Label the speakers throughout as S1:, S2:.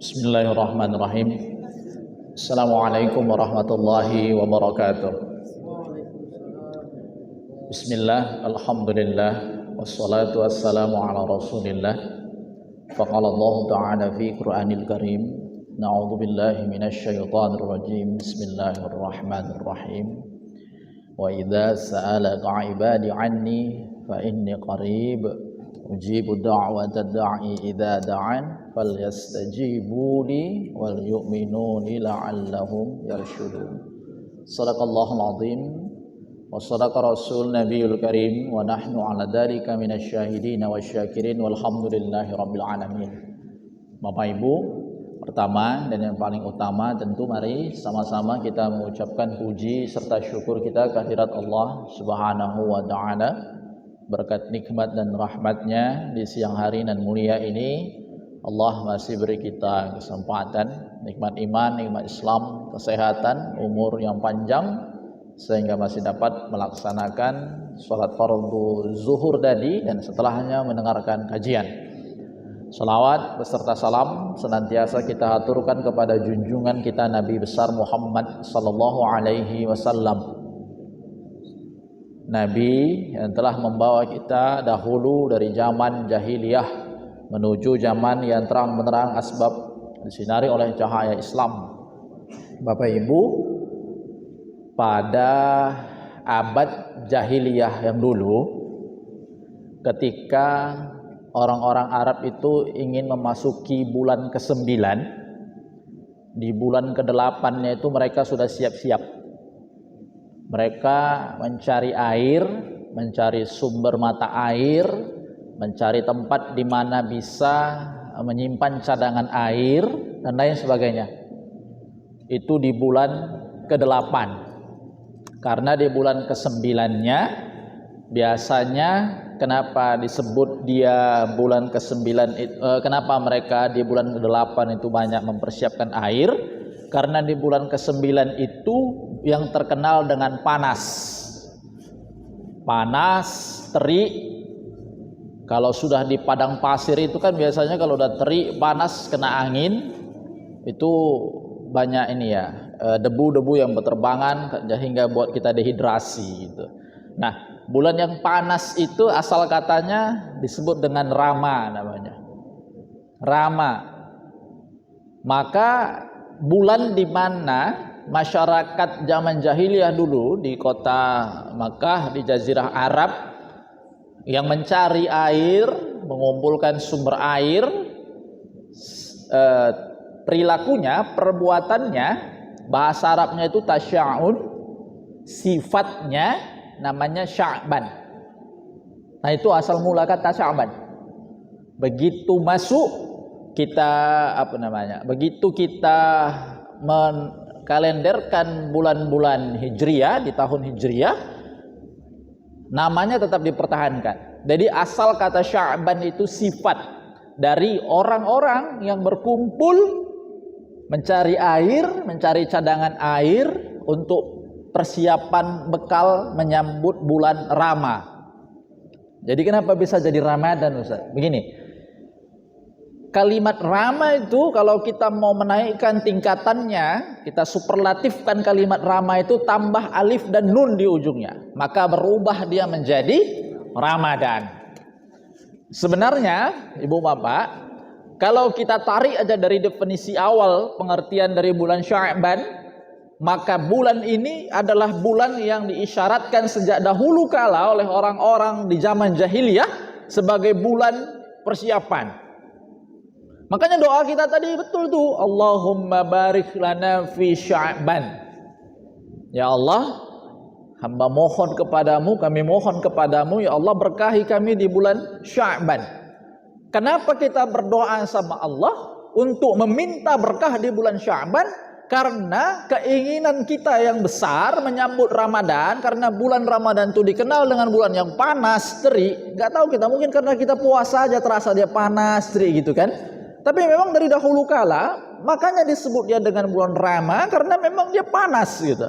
S1: Bismillahirrahmanirrahim. Assalamualaikum warahmatullahi wabarakatuh. Bismillah, alhamdulillah, wassalatu wassalamu ala rasulillah. Faqala Allah ta'ala fi Qur'anil Karim, na'udzu billahi minasy syaithanir rajim. Bismillahirrahmanirrahim. Wa idza sa'alaka 'ibadi 'anni fa inni qarib ujibu da'watad da'i idza da'an falyastajibu li wal yu'minu la'allahum yarshudun. Shadaqallahul azim wa shadaqa rasul nabiyul karim wa nahnu 'ala dzalika minasyahidin wasyakirin walhamdulillahi rabbil alamin. Bapak Ibu, pertama dan yang paling utama tentu mari sama-sama kita mengucapkan puji serta syukur kita kehadirat Allah Subhanahu wa taala. Berkat nikmat dan rahmatnya di siang hari dan mulia ini, Allah masih beri kita kesempatan, nikmat iman, nikmat Islam, kesehatan, umur yang panjang, sehingga masih dapat melaksanakan sholat fardu zuhur tadi dan setelahnya mendengarkan kajian. Salawat beserta salam senantiasa kita aturkan kepada junjungan kita Nabi besar Muhammad sallallahu alaihi wasallam. Nabi yang telah membawa kita dahulu dari zaman jahiliyah menuju zaman yang terang benderang asbab disinari oleh cahaya Islam. Bapak Ibu, pada abad jahiliyah yang dulu, ketika orang-orang Arab itu ingin memasuki bulan ke-9, di bulan ke-8-nya itu mereka sudah siap-siap. Mereka mencari air, mencari sumber mata air, mencari tempat di mana bisa menyimpan cadangan air dan lain sebagainya. Itu di bulan ke-8. Karena di bulan ke-9-nya biasanya kenapa disebut dia bulan ke-9 kenapa mereka di bulan ke-8 itu banyak mempersiapkan air? Karena di bulan ke-9 itu yang terkenal dengan panas, terik. Kalau sudah di padang pasir itu kan biasanya kalau udah terik, panas, kena angin, itu banyak ini ya, debu-debu yang berterbangan sehingga buat kita dehidrasi gitu. Nah, bulan yang panas itu asal katanya disebut dengan Rama namanya. Rama. Maka bulan di mana masyarakat zaman jahiliyah dulu di kota Makkah, di Jazirah Arab, yang mencari air, mengumpulkan sumber air, perilakunya, perbuatannya, bahasa Arabnya itu tasya'un, sifatnya namanya Sya'ban. Nah, itu asal mula kata Sya'ban. Begitu masuk kita begitu kita mengkalenderkan bulan-bulan Hijriyah di tahun Hijriyah, namanya tetap dipertahankan. Jadi asal kata Sya'ban itu sifat dari orang-orang yang berkumpul mencari air, mencari cadangan air untuk persiapan bekal menyambut bulan Rama. Jadi kenapa bisa jadi Ramadan, Ustaz? Begini, kalimat Rama itu kalau kita mau menaikkan tingkatannya, kita superlatifkan kalimat Rama itu tambah alif dan nun di ujungnya, maka berubah dia menjadi Ramadan. Sebenarnya Ibu Bapak, kalau kita tarik aja dari definisi awal pengertian dari bulan Sya'ban, maka bulan ini adalah bulan yang diisyaratkan sejak dahulu kala oleh orang-orang di zaman jahiliyah sebagai bulan persiapan. Makanya doa kita tadi betul tuh, Allahumma barik lana fi Sya'ban. Ya Allah, hamba mohon kepadamu, kami mohon kepadamu, ya Allah berkahi kami di bulan Sya'ban. Kenapa kita berdoa sama Allah untuk meminta berkah di bulan Sya'ban? Karena keinginan kita yang besar menyambut Ramadan, karena bulan Ramadan itu dikenal dengan bulan yang panas, terik. Gak tahu kita, mungkin karena kita puasa aja terasa dia panas, terik gitu kan. Tapi memang dari dahulu kala, makanya disebut dia dengan bulan Rama, karena memang dia panas gitu.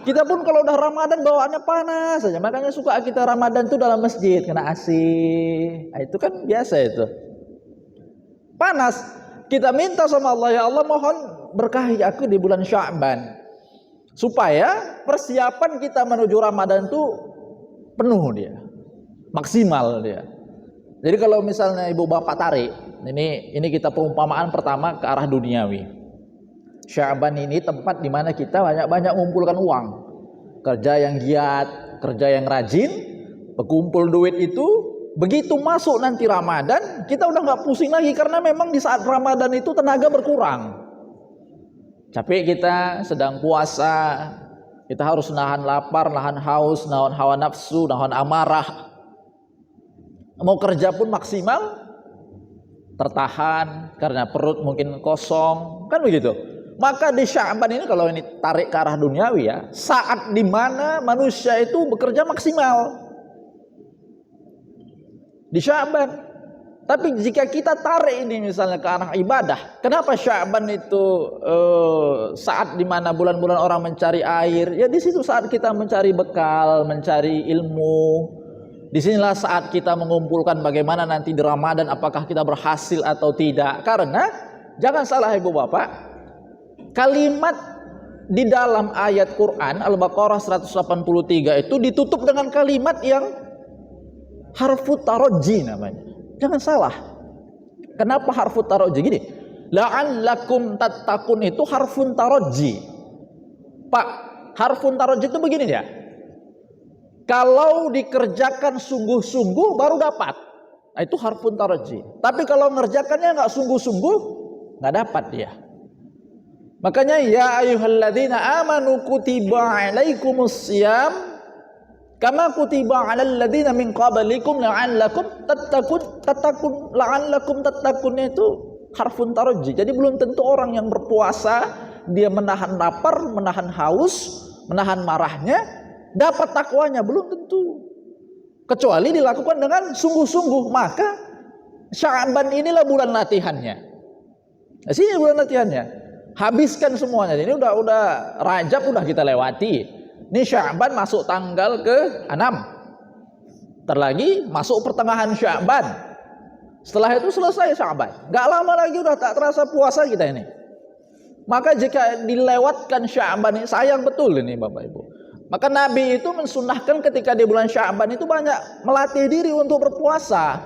S1: Kita pun kalau udah Ramadan bawaannya panas saja, makanya suka kita Ramadan itu dalam masjid, kena AC. Nah, itu kan biasa itu. Panas. kita minta sama Allah, ya Allah mohon berkahi aku di bulan Sya'ban, supaya persiapan kita menuju Ramadan itu penuh dia, maksimal dia. Jadi kalau misalnya ibu bapak tarik, ini kita perumpamaan pertama ke arah duniawi. Sya'ban ini tempat di mana kita banyak-banyak mengumpulkan uang, kerja yang giat, kerja yang rajin, berkumpul duit itu. Begitu masuk nanti Ramadan, kita udah nggak pusing lagi, karena memang di saat Ramadan itu tenaga berkurang. Capek kita sedang puasa, kita harus nahan lapar, nahan haus, nahan hawa nafsu, nahan amarah. Mau kerja pun maksimal, tertahan karena perut mungkin kosong, kan begitu. Maka di Sya'ban ini, kalau ini tarik ke arah duniawi ya, saat dimana manusia itu bekerja maksimal di Sya'ban. Tapi jika kita tarik ini misalnya ke arah ibadah, kenapa Sya'ban itu saat dimana bulan-bulan orang mencari air? Ya di situ saat kita mencari bekal, mencari ilmu. Disinilah saat kita mengumpulkan bagaimana nanti di Ramadan apakah kita berhasil atau tidak. Karena jangan salah ibu bapak, kalimat di dalam ayat Quran Al-Baqarah 183 itu ditutup dengan kalimat yang harfu tarajji namanya. Jangan salah. Kenapa harfu tarajji? Gini, la'allakum tattaqun itu harfun tarajji. Pak, harfun tarajji itu begini ya. Kalau dikerjakan sungguh-sungguh baru dapat. Nah, itu harfun tarajji. Tapi kalau ngerjakannya nggak sungguh-sungguh, nggak dapat dia. Makanya ya ayyuhalladzina amanu kutiba alaikumus syiyam kama kutiba 'alal ladzina min qablikum la'allakum tattaqun la'allakum tattaqun itu harfun tarajji. Jadi belum tentu orang yang berpuasa dia menahan lapar, menahan haus, menahan marahnya dapat takwanya, belum tentu. Kecuali dilakukan dengan sungguh-sungguh. Maka Sya'ban inilah bulan latihannya. Nah, sini bulan latihannya. Habiskan semuanya. Ini udah Rajab udah kita lewati. Ini Sya'ban masuk tanggal ke-6. Ntar lagi masuk pertengahan Sya'ban. Setelah itu selesai Sya'ban. Gak lama lagi udah tak terasa puasa kita ini. Maka jika dilewatkan Sya'ban ini, sayang betul ini Bapak Ibu. Maka Nabi itu mensunahkan ketika di bulan Sya'ban itu banyak melatih diri untuk berpuasa.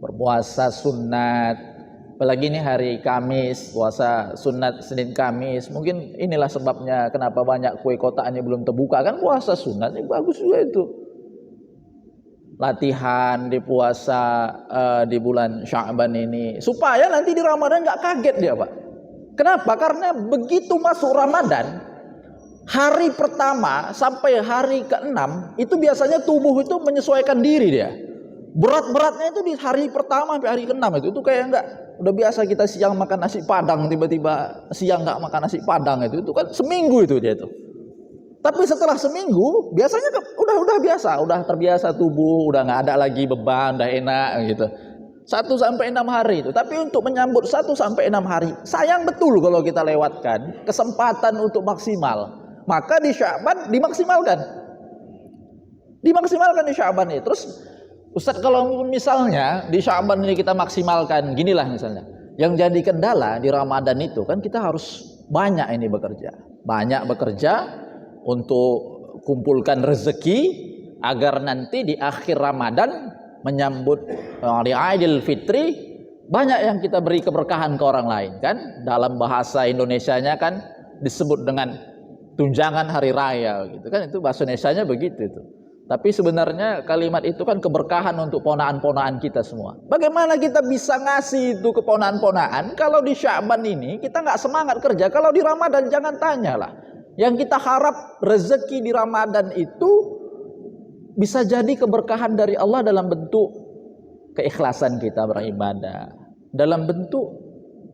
S1: Berpuasa sunat. Apalagi ini hari Kamis, puasa sunat Senin Kamis. Mungkin inilah sebabnya kenapa banyak kue kotaknya belum terbuka. Kan puasa sunat, ini bagus juga itu. Latihan di puasa di bulan Sya'ban ini. Supaya nanti di Ramadan gak kaget dia Pak. Kenapa? Karena begitu masuk Ramadan, hari pertama sampai hari ke-6, itu biasanya tubuh itu menyesuaikan diri dia. Berat-beratnya itu di hari pertama sampai hari ke-6 itu kayak enggak. Udah biasa kita siang makan nasi padang, tiba-tiba siang nggak makan nasi padang itu kan seminggu itu dia itu. Tapi setelah seminggu biasanya udah biasa, udah terbiasa tubuh, udah nggak ada lagi beban, udah enak gitu. 1-6 hari itu. Tapi untuk menyambut 1-6 hari, sayang betul kalau kita lewatkan kesempatan untuk maksimal. Maka di Sya'ban dimaksimalkan. Dimaksimalkan di Sya'ban itu. Terus Ustaz, kalau misalnya di Sya'ban ini kita maksimalkan, ginilah misalnya. Yang jadi kendala di Ramadan itu kan kita harus banyak ini bekerja. Banyak bekerja untuk kumpulkan rezeki agar nanti di akhir Ramadan menyambut hari Idul Fitri banyak yang kita beri keberkahan ke orang lain kan. Dalam bahasa Indonesianya kan disebut dengan tunjangan hari raya gitu kan. Itu bahasa Indonesianya begitu itu. Tapi sebenarnya kalimat itu kan keberkahan untuk ponaan-ponaan kita semua. Bagaimana kita bisa ngasih itu ke ponaan-ponaan kalau di Sya'ban ini kita nggak semangat kerja? Kalau di Ramadan jangan tanyalah. Yang kita harap rezeki di Ramadan itu bisa jadi keberkahan dari Allah dalam bentuk keikhlasan kita beribadah, dalam bentuk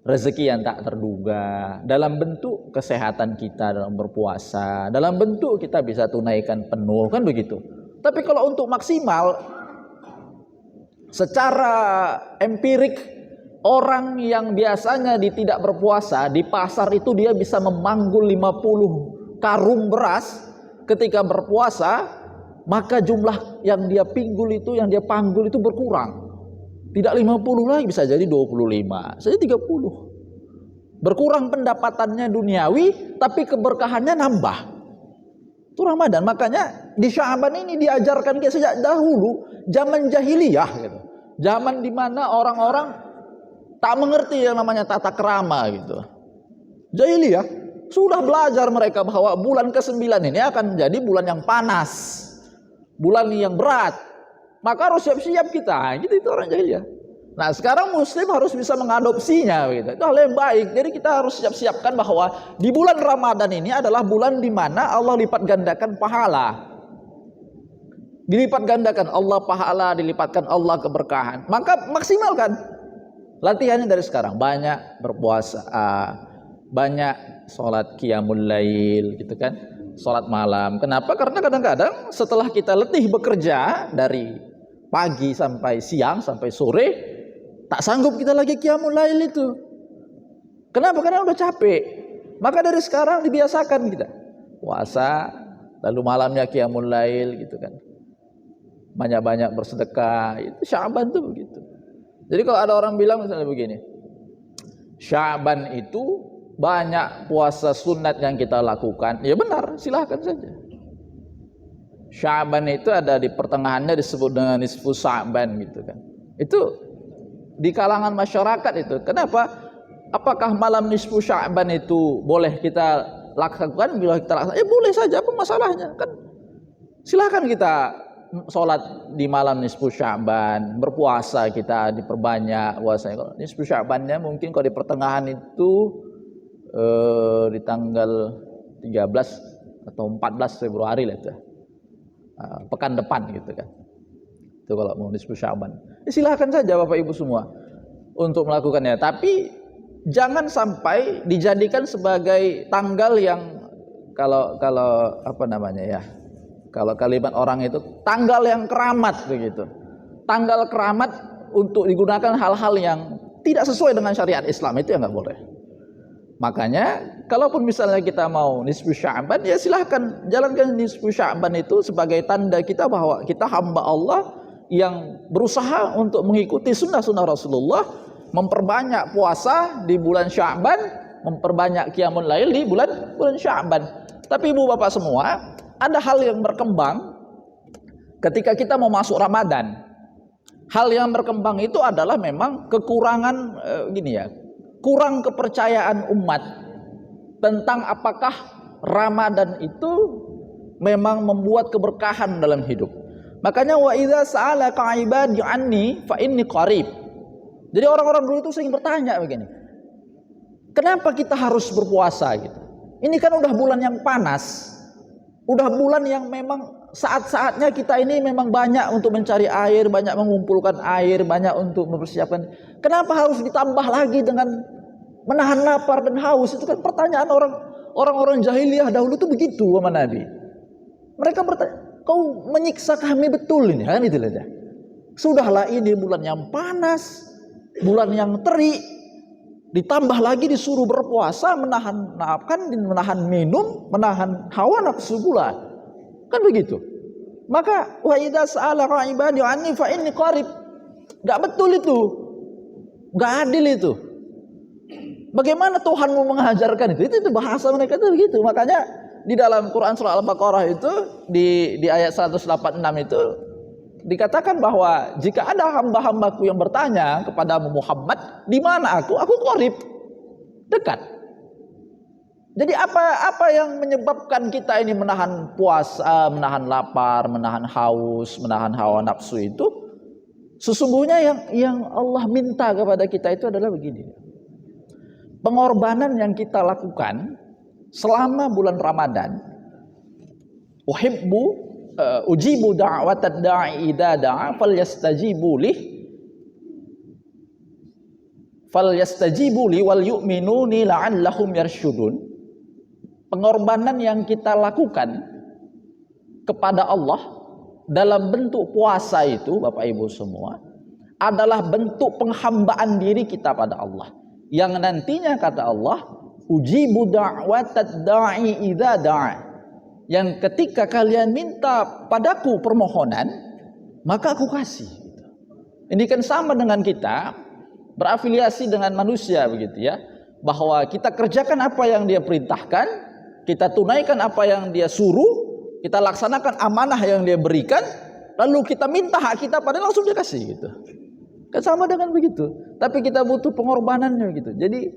S1: rezeki yang tak terduga, dalam bentuk kesehatan kita dalam berpuasa, dalam bentuk kita bisa tunaikan penuh, kan begitu. Tapi kalau untuk maksimal, secara empirik, orang yang biasanya tidak berpuasa, di pasar itu dia bisa memanggul 50 karung beras ketika berpuasa, maka jumlah yang dia pinggul itu, yang dia panggul itu berkurang. Tidak 50 lagi, bisa jadi 25, saja 30. Berkurang pendapatannya duniawi, tapi keberkahannya nambah. Itu Ramadan. Makanya di Sya'ban ini diajarkan kita sejak dahulu, zaman jahiliyah gitu. Zaman dimana orang-orang tak mengerti yang namanya tata krama gitu. Jahiliyah sudah belajar mereka bahwa bulan ke-9 ini akan menjadi bulan yang panas, bulan yang berat. Maka harus siap-siap kita. Gitu itu orang jahiliyah. Nah sekarang muslim harus bisa mengadopsinya gitu. Itu hal yang baik. Jadi kita harus siap-siapkan bahwa di bulan Ramadan ini adalah bulan di mana Allah lipat gandakan pahala. Dilipat gandakan Allah pahala, dilipatkan Allah keberkahan. Maka maksimalkan latihannya dari sekarang. Banyak berpuasa, banyak sholat qiyamul lail gitu kan, sholat malam. Kenapa? Karena kadang-kadang setelah kita letih bekerja dari pagi sampai siang sampai sore, tak sanggup kita lagi qiyamul lail itu. Kenapa? Karena udah capek. Maka dari sekarang dibiasakan kita puasa, lalu malamnya qiyamul lail gitu kan. Banyak-banyak bersedekah. Itu Sya'ban tuh begitu. Jadi kalau ada orang bilang misalnya begini, Sya'ban itu banyak puasa sunat yang kita lakukan. Ya benar, silahkan saja. Sya'ban itu ada di pertengahannya disebut dengan nisfu Sya'ban gitu kan. Itu di kalangan masyarakat itu. Kenapa? Apakah malam nisfu Sya'ban itu boleh kita lakukan? Bila kita lakukan, ya boleh saja, apa masalahnya? Kan silakan kita sholat di malam nisfu Sya'ban, berpuasa kita diperbanyak puasanya. Kalau nisfu Sya'bannya mungkin kalau di pertengahan itu di tanggal 13 atau 14 Februari lah itu. Pekan depan gitu kan. Itu kalau mau nisfu Sya'ban. Silahkan saja Bapak Ibu semua untuk melakukannya, tapi jangan sampai dijadikan sebagai tanggal yang kalau apa namanya ya? Kalau kalimat orang itu tanggal yang keramat begitu. Tanggal keramat untuk digunakan hal-hal yang tidak sesuai dengan syariat Islam, itu yang nggak boleh. Makanya kalaupun misalnya kita mau nisfu Sya'ban, ya silahkan jalankan nisfu Sya'ban itu sebagai tanda kita bahwa kita hamba Allah yang berusaha untuk mengikuti sunnah-sunnah Rasulullah, memperbanyak puasa di bulan Sya'ban, memperbanyak qiyamul lail di bulan Sya'ban. Tapi Ibu Bapak semua, ada hal yang berkembang ketika kita mau masuk Ramadan. Hal yang berkembang itu adalah memang kekurangan kurang kepercayaan umat tentang apakah Ramadan itu memang membuat keberkahan dalam hidup. Makanya wa idza sa'alaka 'ibadi 'anni fa inni qarib. Jadi orang-orang dulu itu sering bertanya begini, kenapa kita harus berpuasa gitu? Ini kan udah bulan yang panas. Udah bulan yang memang saat-saatnya kita ini memang banyak untuk mencari air, banyak mengumpulkan air, banyak untuk mempersiapkan. Kenapa harus ditambah lagi dengan menahan lapar dan haus? Itu kan pertanyaan orang-orang jahiliyah dahulu itu begitu sama Nabi. Mereka bertanya, kau menyiksa kami betul ini? Kan itu aja. Sudahlah, ini bulan yang panas, bulan yang terik, ditambah lagi disuruh berpuasa, menahan makan, menahan minum, menahan hawa nafsu pula. Kan begitu. Maka wa idza sa'alaka 'ibadi 'anni fa inni qarib. Enggak betul itu. Enggak adil itu. Bagaimana Tuhanmu mengajarkan itu? Itu bahasa mereka itu begitu. Makanya di dalam Quran surah Al-Baqarah itu di ayat 186 itu dikatakan bahwa jika ada hamba-hambaku yang bertanya kepadamu Muhammad, di mana aku? Aku qarib, dekat. Jadi apa yang menyebabkan kita ini menahan puasa, menahan lapar, menahan haus, menahan hawa nafsu itu? Sesungguhnya yang Allah minta kepada kita itu adalah begini. Pengorbanan yang kita lakukan selama bulan Ramadan. Ujibu da'watad da'i idza da'a falyastajibu li wal yu'minuni la'allahum yarsyudun. Pengorbanan yang kita lakukan kepada Allah dalam bentuk puasa itu, Bapak Ibu semua, adalah bentuk penghambaan diri kita pada Allah. Yang nantinya kata Allah, ujibu da'watad da'i idza da'a. Yang ketika kalian minta padaku permohonan, maka aku kasih. Ini kan sama dengan kita berafiliasi dengan manusia begitu ya, bahwa kita kerjakan apa yang dia perintahkan, kita tunaikan apa yang dia suruh, kita laksanakan amanah yang dia berikan, lalu kita minta hak kita padahal langsung dia kasih gitu. Kan sama dengan begitu. Tapi kita butuh pengorbanannya gitu. Jadi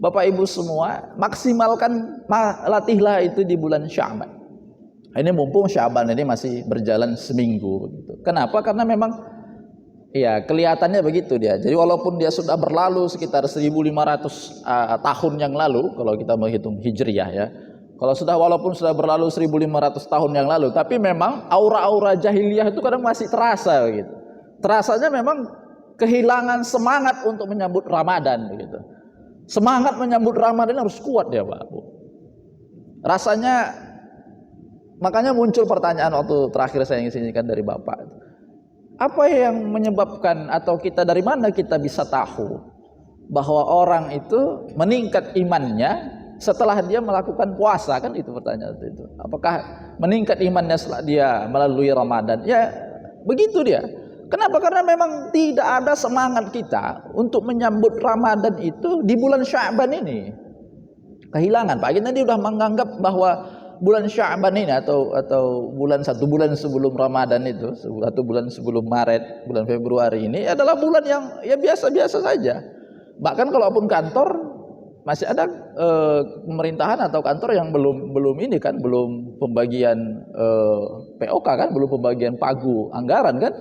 S1: Bapak Ibu semua, maksimalkan latihlah itu di bulan Sya'ban. Ini mumpung Sya'ban ini masih berjalan seminggu gitu. Kenapa? Karena memang ya kelihatannya begitu dia. Jadi walaupun dia sudah berlalu sekitar 1500 tahun yang lalu, kalau kita menghitung Hijriyah ya. Walaupun sudah berlalu 1500 tahun yang lalu, tapi memang aura-aura jahiliyah itu kadang masih terasa gitu. Terasanya memang kehilangan semangat untuk menyambut Ramadan begitu. Semangat menyambut Ramadan harus kuat ya Pak Bu. Rasanya makanya muncul pertanyaan waktu terakhir saya ngisinikan dari Bapak. Apa yang menyebabkan atau kita dari mana kita bisa tahu bahwa orang itu meningkat imannya setelah dia melakukan puasa? Kan itu pertanyaan itu. Apakah meningkat imannya setelah dia melalui Ramadan? Ya begitu dia. Kenapa? Karena memang tidak ada semangat kita untuk menyambut Ramadan itu di bulan Sya'ban ini. Kehilangan. Pak kita tadi sudah menganggap bahwa bulan Sya'ban ini atau satu bulan sebelum Ramadan itu, atau bulan sebelum Maret, bulan Februari ini adalah bulan yang ya biasa-biasa saja. Bahkan kalaupun kantor masih ada pemerintahan atau kantor yang belum ini kan, belum pembagian POK kan, belum pembagian pagu anggaran kan.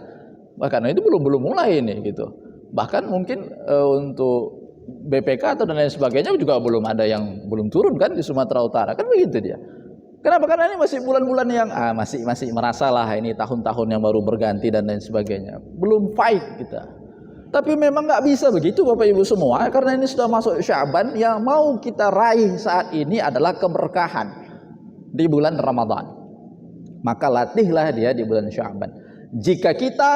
S1: Bahkan itu belum mulai ini gitu. Bahkan mungkin untuk BPK atau dan lain sebagainya juga belum ada yang belum turun kan di Sumatera Utara kan begitu dia. Kenapa? Karena ini masih bulan-bulan yang masih merasa lah ini tahun-tahun yang baru berganti dan lain sebagainya. Belum fight kita. Tapi memang nggak bisa begitu Bapak Ibu semua, karena ini sudah masuk Sya'ban. Yang mau kita raih saat ini adalah keberkahan di bulan Ramadan. Maka latihlah dia di bulan Sya'ban. Jika kita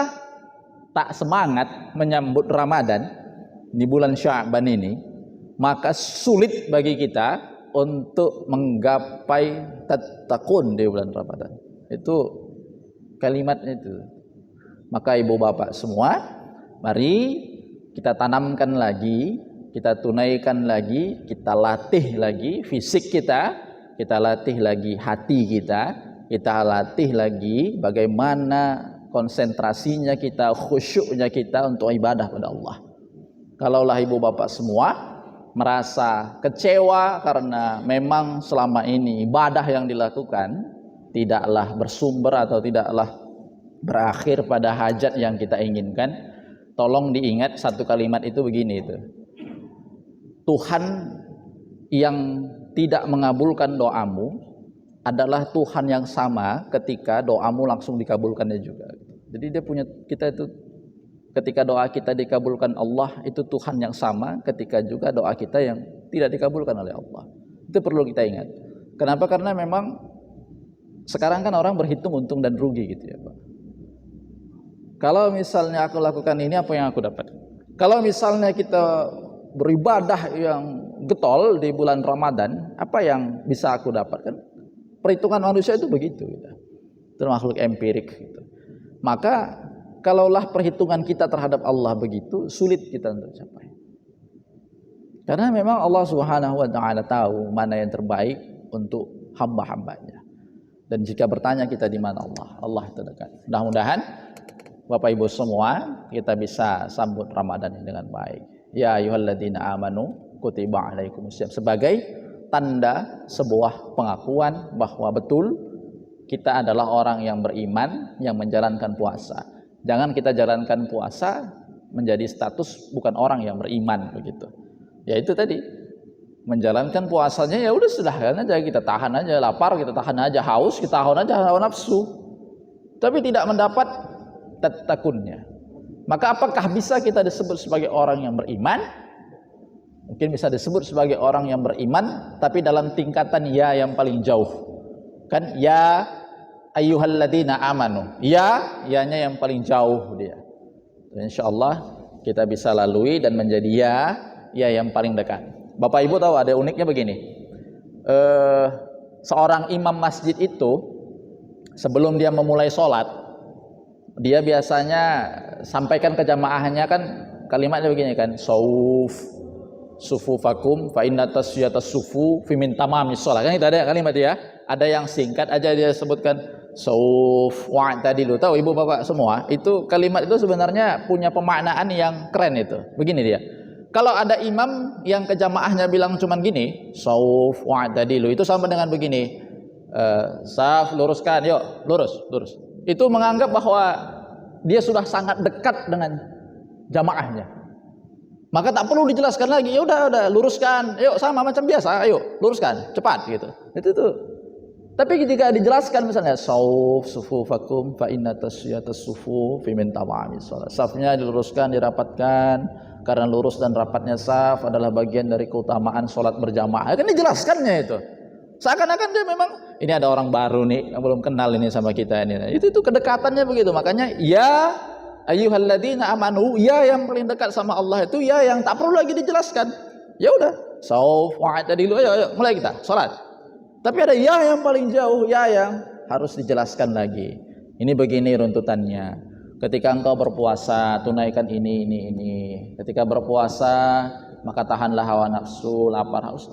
S1: tak semangat menyambut Ramadan di bulan Sya'ban ini, maka sulit bagi kita untuk menggapai tattaqun di bulan Ramadan. Itu kalimatnya itu. Maka ibu bapak semua, mari kita tanamkan lagi, kita tunaikan lagi, kita latih lagi fisik kita latih lagi hati kita latih lagi bagaimana konsentrasinya kita, khusyuknya kita untuk ibadah pada Allah. Kalaulah ibu bapak semua merasa kecewa karena memang selama ini ibadah yang dilakukan tidaklah bersumber atau tidaklah berakhir pada hajat yang kita inginkan, tolong diingat satu kalimat itu begini itu. Tuhan yang tidak mengabulkan doamu adalah Tuhan yang sama ketika doamu langsung dikabulkannya juga. Jadi kita itu ketika doa kita dikabulkan Allah, itu Tuhan yang sama ketika juga doa kita yang tidak dikabulkan oleh Allah. Itu perlu kita ingat. Kenapa? Karena memang sekarang kan orang berhitung untung dan rugi gitu ya Pak. Kalau misalnya aku lakukan ini, apa yang aku dapat? Kalau misalnya kita beribadah yang getol di bulan Ramadan, apa yang bisa aku dapatkan? Perhitungan manusia itu begitu gitu. Itu makhluk empirik gitu. Maka kalaulah perhitungan kita terhadap Allah begitu, sulit kita untuk capai. Karena memang Allah Subhanahu wa taala tahu mana yang terbaik untuk hamba-hambanya. Dan jika bertanya kita di mana Allah itu dekat. Mudah-mudahan Bapak Ibu semua kita bisa sambut Ramadan ini dengan baik. Ya ayyuhalladzina amanu kutiba alaikumusiyam, sebagai tanda sebuah pengakuan bahwa betul kita adalah orang yang beriman yang menjalankan puasa. Jangan kita jalankan puasa menjadi status bukan orang yang beriman begitu. Ya itu tadi, menjalankan puasanya ya udah silahkan aja, kita tahan aja lapar, kita tahan aja haus, kita tahan aja hawa nafsu. Tapi tidak mendapat tattakunnya. Maka apakah bisa kita disebut sebagai orang yang beriman? Mungkin bisa disebut sebagai orang yang beriman, tapi dalam tingkatan ya yang paling jauh. Kan ya ayyuhalladzina amanu. Ya-nya yang paling jauh dia. Insyaallah kita bisa lalui dan menjadi ya yang paling dekat. Bapak Ibu tahu ada uniknya begini. Seorang imam masjid itu sebelum dia memulai sholat, Dia biasanya sampaikan ke jamaahnya kan kalimatnya begini kan, sauf sufufakum fa inna tasyiyatas sufu fi min tamamis shalah. Kan itu ada kalimat ya. Ada yang singkat aja dia sebutkan sauf wa tadi lu tahu ibu bapak semua, itu kalimat itu sebenarnya punya pemaknaan yang keren itu. Begini dia. Kalau ada imam yang ke jamaahnya bilang cuman gini, sauf wa tadi lu, itu sama dengan begini. Saf luruskan, yuk lurus. Itu menganggap bahwa dia sudah sangat dekat dengan jamaahnya. Maka tak perlu dijelaskan lagi. Ya udah luruskan. Yuk sama macam biasa. Ayo luruskan, cepat gitu. Itu tuh. Tapi ketika dijelaskan misalnya sauf sufufakum fa inna tasyiyatas sufu fi min tamamis shalah. Safnya diluruskan, dirapatkan karena lurus dan rapatnya saf adalah bagian dari keutamaan salat berjamaah. Kan dijelaskannya itu. Seakan-akan dia memang ini ada orang baru nih yang belum kenal ini sama kita ini. Itu kedekatannya begitu. Makanya ya ayyuhalladzina amanu, ya yang paling dekat sama Allah itu ya yang tak perlu lagi dijelaskan. Ya udah, sauf wa'tadilu, ayo mulai kita salat. Tapi ada ya yang paling jauh, ya yang harus dijelaskan lagi. Ini begini runtutannya. Ketika engkau berpuasa, tunaikan ini. Ketika berpuasa, maka tahanlah hawa nafsu, lapar, haus.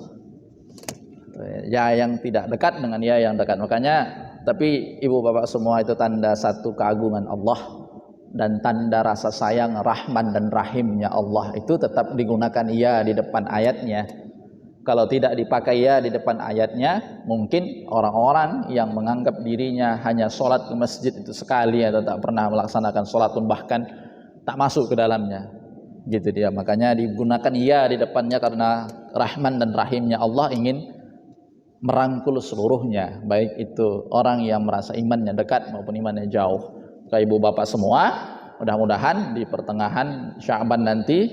S1: Ya yang tidak dekat dengan ya yang dekat. Makanya tapi ibu bapak semua itu tanda satu keagungan Allah dan tanda rasa sayang Rahman dan Rahimnya Allah itu tetap digunakan ya di depan ayatnya. Kalau tidak dipakai ya di depan ayatnya, mungkin orang-orang yang menganggap dirinya hanya sholat ke masjid itu sekali atau tak pernah melaksanakan sholat pun bahkan tak masuk ke dalamnya gitu dia. Makanya digunakan ya di depannya karena Rahman dan Rahimnya Allah ingin merangkul seluruhnya, baik itu orang yang merasa imannya dekat maupun imannya jauh. Ke ibu bapak semua, mudah-mudahan di pertengahan Sya'ban nanti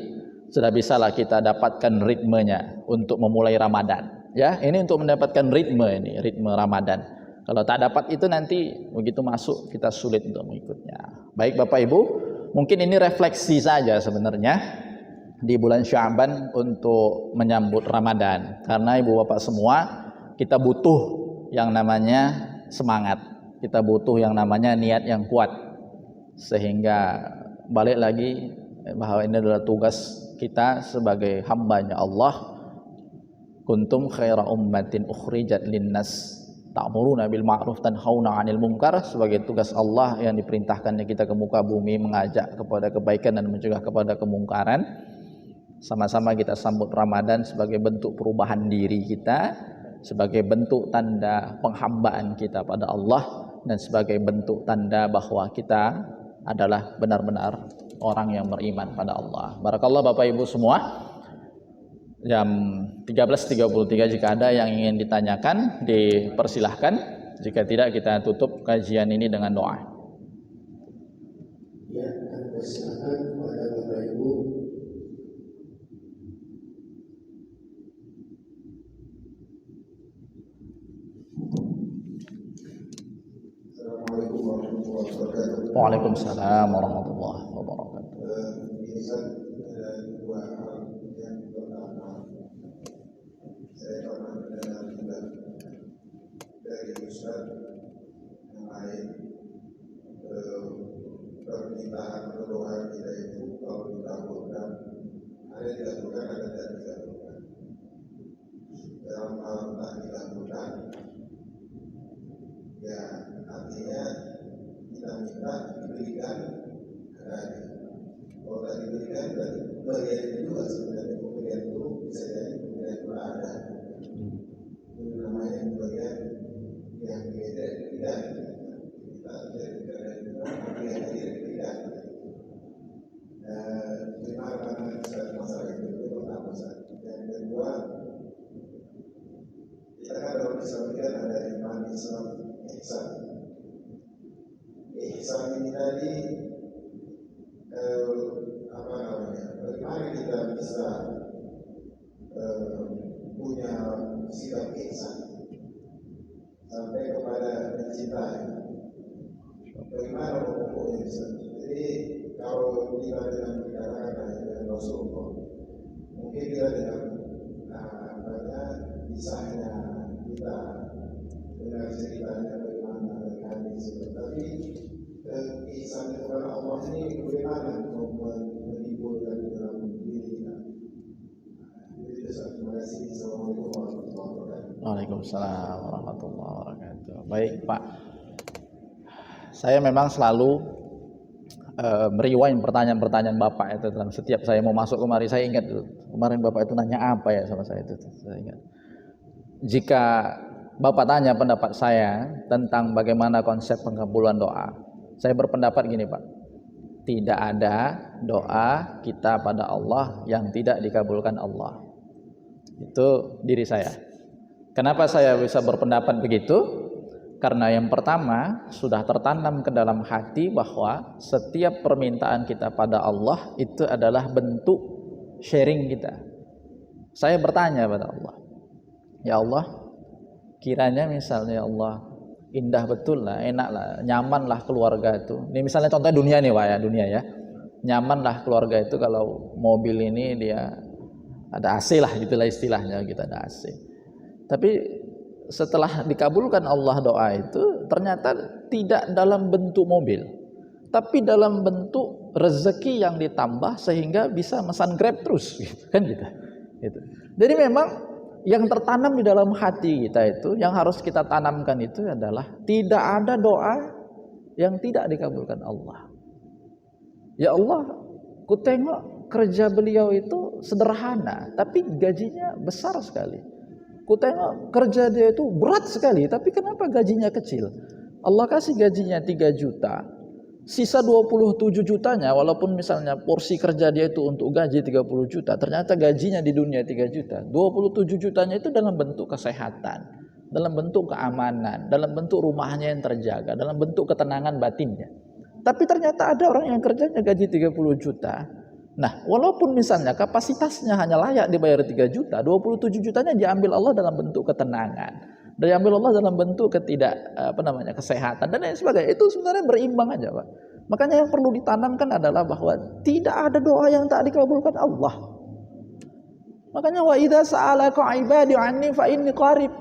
S1: sudah bisalah kita dapatkan ritmenya untuk memulai Ramadan. Ya, ini untuk mendapatkan ritme Ramadan. Kalau tak dapat itu nanti begitu masuk kita sulit untuk mengikutnya. Baik Bapak Ibu, mungkin ini refleksi saja sebenarnya di bulan Sya'ban untuk menyambut Ramadan. Karena ibu bapak semua kita butuh yang namanya semangat, kita butuh yang namanya niat yang kuat, sehingga balik lagi bahwa ini adalah tugas kita sebagai hambanya Allah. Kuntum khaira ummatin ukhrijat linnas ta'muruna bil ma'ruf tanhauna 'anil munkar, sebagai tugas Allah yang diperintahkannya kita ke muka bumi mengajak kepada kebaikan dan mencegah kepada kemungkaran. Sama-sama kita sambut Ramadan sebagai bentuk perubahan diri kita, sebagai bentuk tanda penghambaan kita pada Allah, dan sebagai bentuk tanda bahwa kita adalah benar-benar orang yang beriman pada Allah. Barakallah Bapak Ibu semua. Jam 13.33 jika ada yang ingin ditanyakan dipersilahkan. Jika tidak kita tutup kajian ini dengan doa.
S2: Ya, kami persilahkan kepada Bapak Ibu. Assalamualaikum warahmatullahi wabarakatuh.
S1: Waalaikumsalam warahmatullahi wabarakatuh.
S2: Ini ada dua hal. Yang pertama, saya pernah mendengar juga dari Ustaz yang lain, permintaan berdoa kita itu kalau dikabulkan, ada dikabulkan, ada tidak dikabulkan. Dalam hal tak dikabulkan, ya artinya kita minta diberikan adanya. Kalau tak diberikan berarti bagian itu juga sebenarnya pemberian itu bisa jadi pemberian itu ada. Itu namanya pemberian yang tidak. Kita tidak pemberian tidak. Terima kasih masalah itu pertama. Yang kedua, kita kan dalam disampaikan ada iman Islam ihsan. Ihsan ini tadi bagaimana kita bisa punya sikap ihsan sampai kepada mencintai. Bagaimana pokoknya ihsan? Jadi kalau kita dengan dikatakan dengan Rasulullah, mungkin kita dengan kisahnya kita dengan ceritanya bagaimana dari hadis, tapi ihsan
S1: Waalaikumsalam warahmatullahi wabarakatuh. Baik Pak, saya memang selalu meriwain pertanyaan-pertanyaan Bapak itu dalam setiap saya mau masuk kemari. Saya ingat kemarin Bapak itu nanya apa ya sama saya itu. Saya ingat. Jika Bapak tanya pendapat saya tentang bagaimana konsep pengkabulan doa, saya berpendapat gini Pak, tidak ada doa kita pada Allah yang tidak dikabulkan Allah. Itu diri saya. Kenapa saya bisa berpendapat begitu? Karena yang pertama sudah tertanam ke dalam hati bahwa setiap permintaan kita pada Allah itu adalah bentuk sharing kita. Saya bertanya pada Allah, ya Allah, kiranya misalnya Allah indah betul lah, enak lah, nyaman lah keluarga itu. Ini misalnya contoh dunia nih Pak ya, dunia ya. Nyaman lah keluarga itu kalau mobil ini dia ada AC lah, gitulah istilahnya, kita ada AC. Tapi setelah dikabulkan Allah doa itu ternyata tidak dalam bentuk mobil, tapi dalam bentuk rezeki yang ditambah sehingga bisa mesan Grab terus, gitu kan gitu. Jadi memang yang tertanam di dalam hati kita itu, yang harus kita tanamkan itu adalah tidak ada doa yang tidak dikabulkan Allah. Ya Allah, ku tengok kerja beliau itu sederhana, tapi gajinya besar sekali. Ku tengok kerja dia itu berat sekali, tapi kenapa gajinya kecil? Allah kasih gajinya 3 juta, sisa 27 jutanya, walaupun misalnya porsi kerja dia itu untuk gaji 30 juta, ternyata gajinya di dunia 3 juta. 27 jutanya itu dalam bentuk kesehatan, dalam bentuk keamanan, dalam bentuk rumahnya yang terjaga, dalam bentuk ketenangan batinnya. Tapi ternyata ada orang yang kerjanya gaji 30 juta. Nah, walaupun misalnya kapasitasnya hanya layak dibayar 3 juta, 27 jutanya diambil Allah dalam bentuk ketenangan, diambil Allah dalam bentuk kesehatan dan lain sebagainya. Itu sebenarnya berimbang aja, Pak. Makanya yang perlu ditanamkan adalah bahwa tidak ada doa yang tak dikabulkan Allah. Makanya wa idza sa'alaka 'ibadi 'anni fa inni qarib.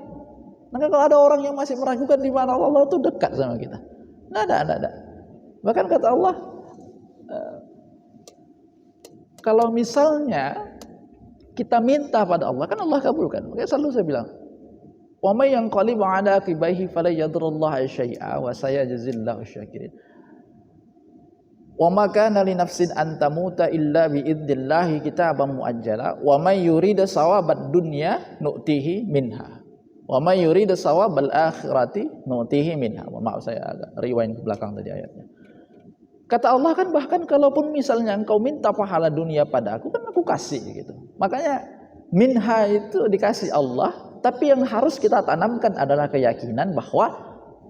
S1: Maka kalau ada orang yang masih meragukan di mana Allah itu dekat sama kita. Nggak ada. Bahkan kata Allah, kalau misalnya kita minta pada Allah, kan Allah kabulkan. Makanya selalu saya bilang, wa may yanqalib 'ala aqibaihi fala yadurrullaha syai'a wa sayajzillahu syakirin. Wa ma kana li nafsin an tamuta illa bi idznillah kitaban muajjala wa may yurida sawabad dunya nu'tihi minha wa may yurida sawabal akhirati nu'tihi minha. Maaf saya agak rewind ke belakang tadi ayatnya. Kata Allah kan bahkan kalaupun misalnya engkau minta pahala dunia pada aku, kan aku kasih gitu. Makanya minha itu dikasih Allah, tapi yang harus kita tanamkan adalah keyakinan bahwa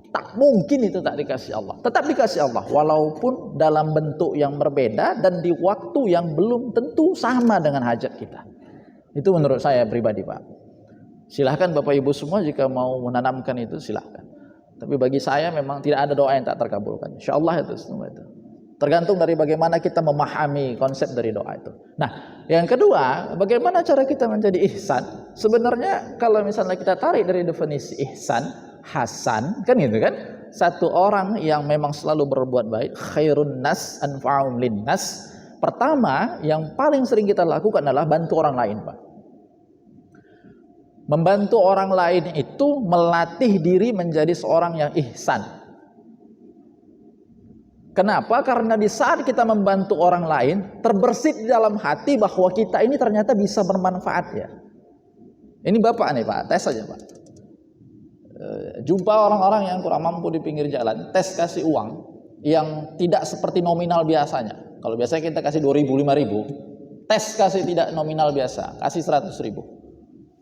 S1: tak mungkin itu tak dikasih Allah. Tetap dikasih Allah walaupun dalam bentuk yang berbeda dan di waktu yang belum tentu sama dengan hajat kita. Itu menurut saya pribadi, Pak. Silahkan Bapak Ibu semua jika mau menanamkan itu silahkan. Tapi bagi saya memang tidak ada doa yang tak terkabulkan. Insyaallah itu semua itu. Tergantung dari bagaimana kita memahami konsep dari doa itu. Nah, yang kedua, bagaimana cara kita menjadi ihsan? Sebenarnya kalau misalnya kita tarik dari definisi ihsan, hasan, kan gitu kan? Satu orang yang memang selalu berbuat baik, khairun nas anfa'um linnas. Pertama, yang paling sering kita lakukan adalah bantu orang lain, Pak. Membantu orang lain itu melatih diri menjadi seorang yang ihsan. Kenapa? Karena di saat kita membantu orang lain, terbersit di dalam hati bahwa kita ini ternyata bisa bermanfaat ya. Ini Bapak nih Pak, tes aja Pak. Jumpa orang-orang yang kurang mampu di pinggir jalan, tes kasih uang yang tidak seperti nominal biasanya. Kalau biasanya kita kasih 2.000, 5.000, tes kasih tidak nominal biasa, kasih 100.000.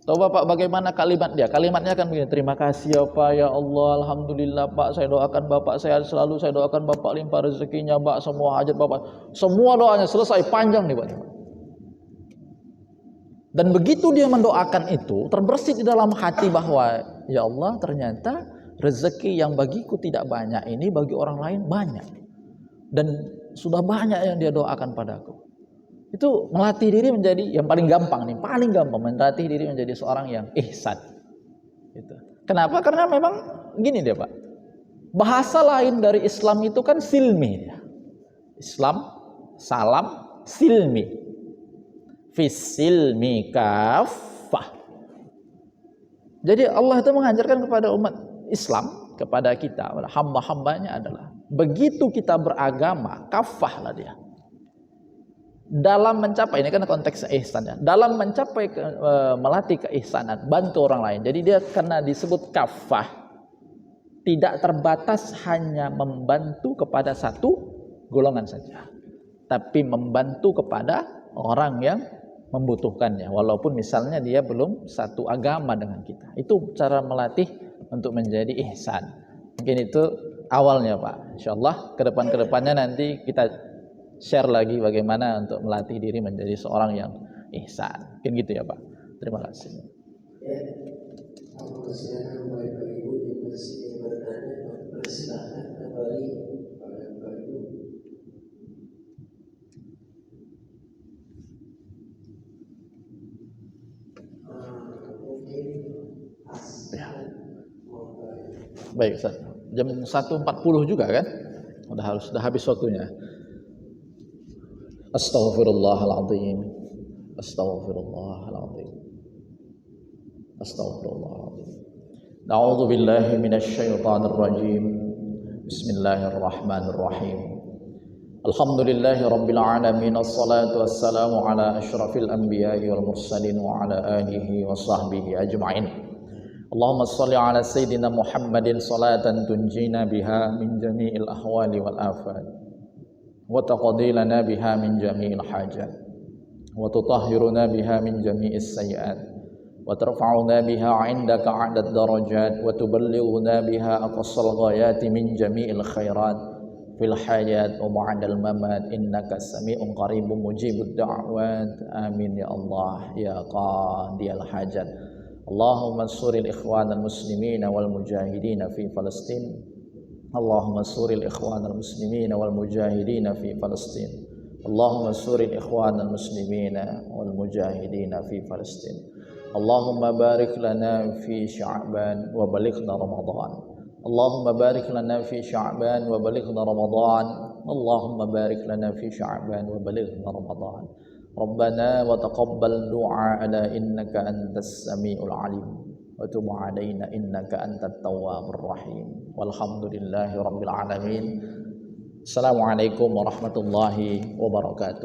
S1: Tahu Bapak bagaimana kalimat dia? Kalimatnya kan begini, terima kasih ya Pak, ya Allah, alhamdulillah Pak, saya doakan Bapak sehat selalu, saya doakan Bapak limpah rezekinya Pak, semua hajat Bapak, semua doanya selesai, panjang nih Pak. Dan begitu dia mendoakan itu, terbersit di dalam hati bahwa ya Allah, ternyata rezeki yang bagiku tidak banyak ini bagi orang lain banyak. Dan sudah banyak yang dia doakan padaku. Itu melatih diri menjadi yang paling gampang nih, paling gampang melatih diri menjadi seorang yang ihsan. Gitu. Kenapa? Karena memang gini deh Pak. Bahasa lain dari Islam itu kan silmi. Islam, salam, silmi. Fis silmi kafah. Jadi Allah itu mengajarkan kepada umat Islam, kepada kita, hamba-hambanya adalah begitu kita beragama, kafahlah dia. Dalam mencapai, ini kan konteks ihsan ya, dalam mencapai melatih keihsanan, bantu orang lain. Jadi dia karena disebut kafah, tidak terbatas hanya membantu kepada satu golongan saja, tapi membantu kepada orang yang membutuhkannya, walaupun misalnya dia belum satu agama dengan kita. Itu cara melatih untuk menjadi ihsan. Mungkin itu awalnya Pak. Insyaallah kedepannya nanti kita share lagi bagaimana untuk melatih diri menjadi seorang yang ihsan. Mungkin gitu ya Pak. Terima kasih.
S2: Ya, aku persilakan Bapak Ibu yang masih bertanya, persilakan kembali pada Bapak Ibu.
S1: Ya. Baik, Ustaz. Jam 1.40 juga kan? Sudah habis waktunya. Astaghfirullahaladzim. Astaghfirullahaladzim. Astaghfirullahaladzim. A'udzu billahi minasyaitonir rajim. Bismillahirrahmanirrahim. Alhamdulillahi rabbil alamin. Assalatu wassalamu ala asyrafil anbiya'i wal mursalin wa ala alihi wa sahbihi ajma'in. Allahumma salli ala sayyidina Muhammadin salatan tunjina biha min jami'il ahwali wal afat wa taqdi lana biha min jami'il hajat wa tutahhiruna biha min jami'is sayyi'at wa tarfa'una biha 'indaka 'adad darajat wa tuballighuna biha aqsal ghayati min jami'il khairat fil hayat wa ba'dal mamat innaka sami'un qaribun mujibud da'wat. Amin ya Allah ya qadiyal hajat. Allahumma ansuril ikhwanal muslimina wal mujahidina fi Palestin. Allahumma ansuril ikhwanal muslimina wal mujahidina fi Palestin. Allahumma ansuril ikhwanal muslimina wal mujahidina fi Palestin. Allahumma barik lana fi Sya'ban wa balighna Ramadan. Allahumma barik lana fi Sya'ban wa balighna Ramadan. Allahumma barik lana fi Sya'ban wa balighna Ramadan. Rabbana wa taqabbal du'a'ana innaka antas sami'ul alim wa tub 'alaina innaka antat tawwabur rahim. Walhamdulillahi rabbil alamin. Assalamualaikum warahmatullahi wabarakatuh.